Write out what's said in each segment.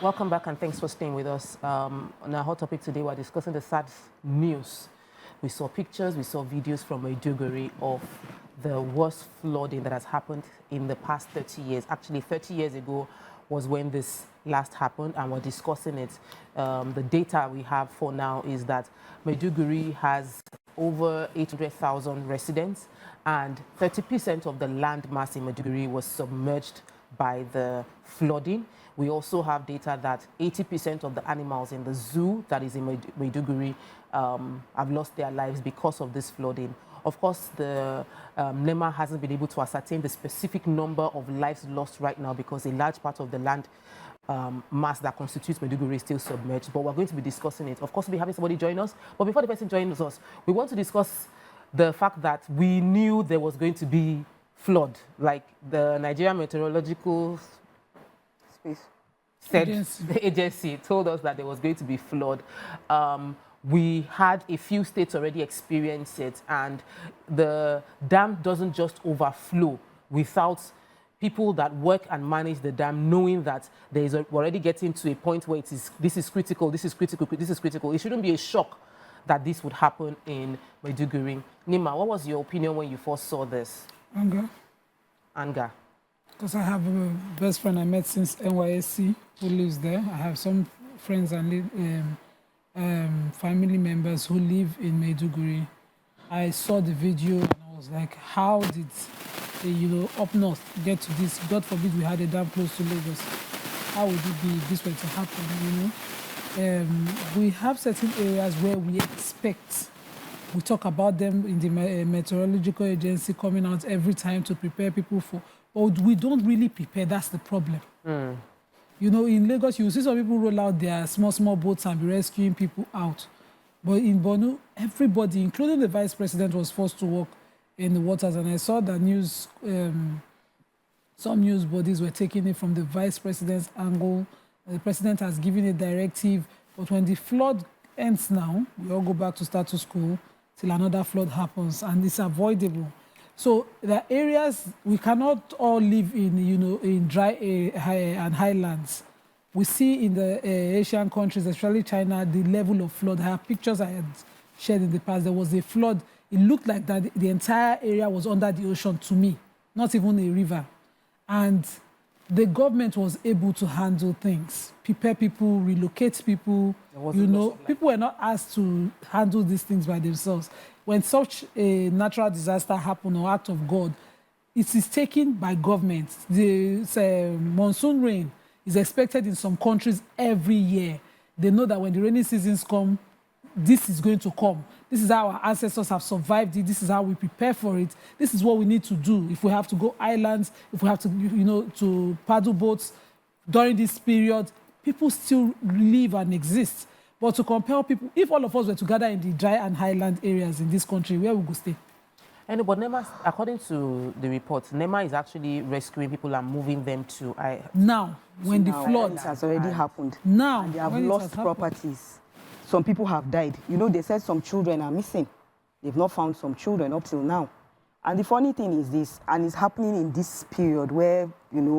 Welcome back and thanks for staying with us. On our hot topic today, we're discussing the sad news. We saw pictures, we saw videos from Maiduguri of the worst flooding that has happened in the past 30 years. Actually, 30 years ago was when this last happened, and we're discussing it. The data we have for now is that Maiduguri has over 800,000 residents, and 30% of the land mass in Maiduguri was submerged by the flooding. We also have data that 80% of the animals in the zoo that is in Maiduguri have lost their lives because of this flooding. Of course, the NEMA hasn't been able to ascertain the specific number of lives lost right now because a large part of the land mass that constitutes Maiduguri is still submerged. But we're going to be discussing it. Of course, we'll be having somebody join us. But before the person joins us, we want to discuss the fact that we knew there was going to be flood. Like the Nigerian Meteorological agency told us that there was going to be flood. We had a few states already experience it, and the dam doesn't just overflow without people that work and manage the dam knowing that there is already getting to a point where this is critical, this is critical, this is critical. It shouldn't be a shock that this would happen in Maiduguri. Nima, what was your opinion when you first saw this? Anger. Because I have a best friend I met since NYSC who lives there. I have some friends and family members who live in Maiduguri. I saw the video and I was like, how did they, up north get to this? God forbid we had a dam close to Lagos. How would it be this way to happen, we have certain areas where we expect. We talk about them in the meteorological agency coming out every time to prepare people for, but we don't really prepare. That's the problem. In Lagos, you see some people roll out their small boats and be rescuing people out. But in Borno, everybody, including the vice president, was forced to walk in the waters. And I saw that some news bodies were taking it from the vice president's angle. The president has given a directive. But when the flood ends now, we all go back to status quo till another flood happens, and it's avoidable. So the areas, we cannot all live in, in dry and highlands. We see in the Asian countries, especially China, the level of flood. I have pictures I had shared in the past. There was a flood. It looked like that the entire area was under the ocean to me, not even a river. And the government was able to handle things, prepare people, relocate people. People were not asked to handle these things by themselves. When such a natural disaster happens or act of God, it is taken by government. The monsoon rain is expected in some countries every year. They know that when the rainy seasons come, this is going to come. This is how our ancestors have survived it. This is how we prepare for it. This is what we need to do. If we have to go islands, if we have to, to paddle boats during this period, people still live and exist. But to compel people, if all of us were together in the dry and highland areas in this country, where would we stay? But NEMA, according to the report, NEMA is actually rescuing people and moving them to... Now, when the flood has already happened. Now, and they have lost properties. Some people have died. They said some children are missing. They've not found some children up till now. And the funny thing is this, and it's happening in this period where,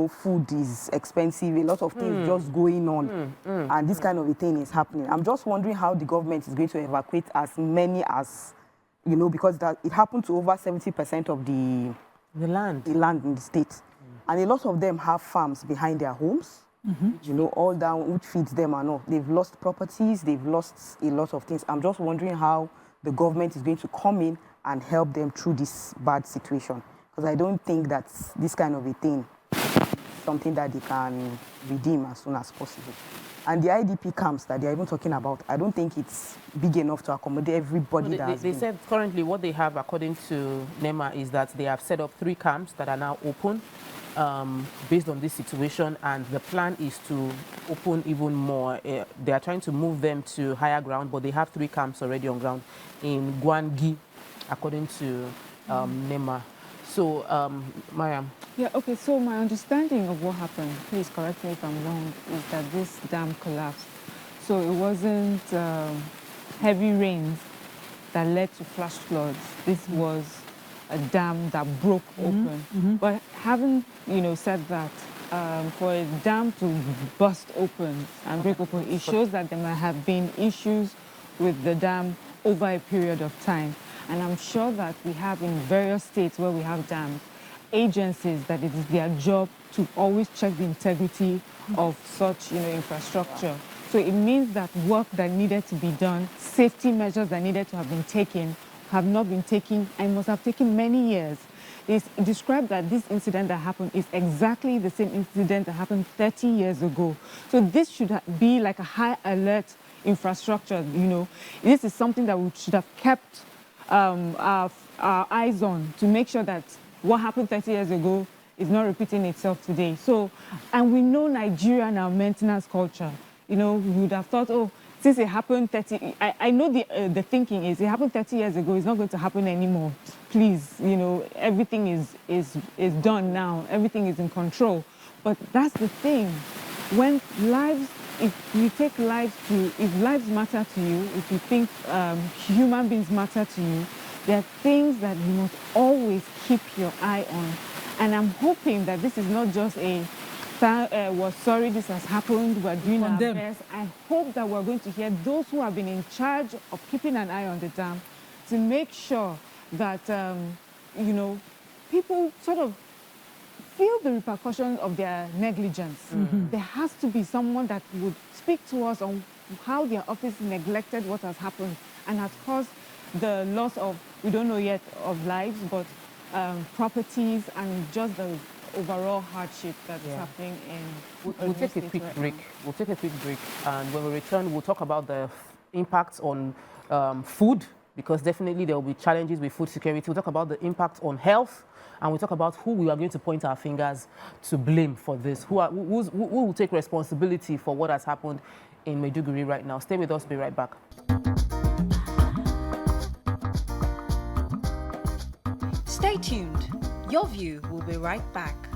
food is expensive, a lot of things just going on, and this kind of a thing is happening. I'm just wondering how the government is going to evacuate as many as, because it happened to over 70% of the land in the state. And a lot of them have farms behind their homes. All down, which feeds them and all. They've lost properties, they've lost a lot of things. I'm just wondering how the government is going to come in and help them through this bad situation. Because I don't think that this kind of a thing is something that they can redeem as soon as possible. And the IDP camps that they're even talking about, I don't think it's big enough to accommodate everybody. They said currently what they have, according to NEMA, is that they have set up 3 camps that are now open. Based on this situation, and the plan is to open even more. They are trying to move them to higher ground, but they have 3 camps already on ground in Gwange, according to NEMA. So, Mariam. Yeah, okay, so my understanding of what happened, please correct me if I'm wrong, is that this dam collapsed. So it wasn't heavy rains that led to flash floods. This was a dam that broke open. But having, said that, for a dam to burst open and break open, it shows that there might have been issues with the dam over a period of time. And I'm sure that we have in various states where we have dams, agencies that it is their job to always check the integrity of such, infrastructure. So it means that work that needed to be done, safety measures that needed to have been taken, have not been taken and must have taken many years. It's described that this incident that happened is exactly the same incident that happened 30 years ago. So this should be like a high alert infrastructure, This is something that we should have kept our eyes on to make sure that what happened 30 years ago is not repeating itself today. So, and we know Nigeria and our maintenance culture. We would have thought, oh, since it happened 30, I know the thinking is it happened 30 years ago, it's not going to happen anymore. Please, everything is done now, everything is in control. But that's the thing. When if you take if lives matter to you, if you think human beings matter to you, there are things that you must always keep your eye on. And I'm hoping that this is not just we're sorry this has happened, we're doing our best. I hope that we're going to hear those who have been in charge of keeping an eye on the dam to make sure that, people sort of feel the repercussions of their negligence. There has to be someone that would speak to us on how their office neglected what has happened and has caused the loss of, we don't know yet, of lives, but properties and just the overall hardship that's happening in. We'll take a quick break. We'll take a quick break, and when we return, we'll talk about the impacts on food, because definitely there will be challenges with food security. We'll talk about the impact on health, and we'll talk about who we are going to point our fingers to blame for this. Who will take responsibility for what has happened in Maiduguri right now? Stay with us. Be right back. Stay tuned. Your View will be right back.